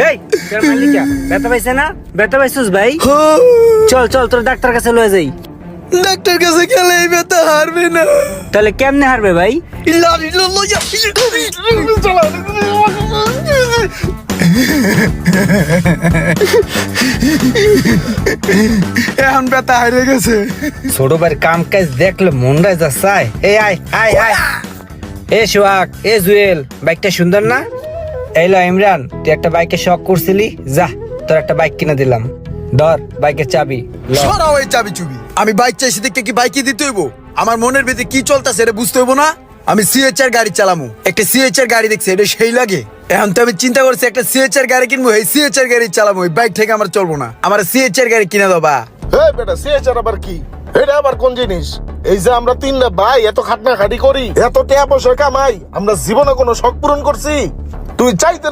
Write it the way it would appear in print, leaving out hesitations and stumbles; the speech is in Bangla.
এই তোর মালিকা ব্যথা পাইছে না? ব্যথা পাইছিস ভাই? চল চল তোর ডাক্তার কাছে লয়ে যাই। ডাক্তার কাছে গেলে এই ব্যথা হারবে না। তাহলে কেমনে হারবে ভাই? এখন ব্যথা হারিয়ে গেছে। ছোট ভাইয়ের কাম কাজ দেখলে মনটাই যা চায়। এই আয় আয় আয়, এ সোহাগ, এ জুয়েল, বাইকটা সুন্দর না? এই ল ইমরান, তুই একটা বাইকে শখ করছিলি, যা তোর একটা বাইক কিনে দিলাম। ধর বাইকের চাবি। ল। সরাও এই চাবি চুবি। আমি বাইক চাইছি দেখতে কি বাইকই দিতে হইব? আমার মনের ভিতরে কি চলতেছে এটা বুঝতে হইব না? আমি সিএচআর গাড়ি চালামু, একটা সিএচআর গাড়ি দেখছি এটা সেই লাগে। এখন তো আমি চিন্তা করছি একটা সিএচআর গাড়ি কিনবো, এই সিএচআর গাড়ি চালামু, এই বাইক থেকে আমার চলবো না। আমার সিএচআর গাড়ি কিনে দাও বা। এই বেটা সিএচআর আবার কি? এটা আবার কোন জিনিস? এই যে আমরা তিনটা ভাই এত খাটনা খাটি করি, এত টাকা পয়সা কামাই, আমরা জীবনে কোনো শখ পূরণ করছি? তুই চাইতে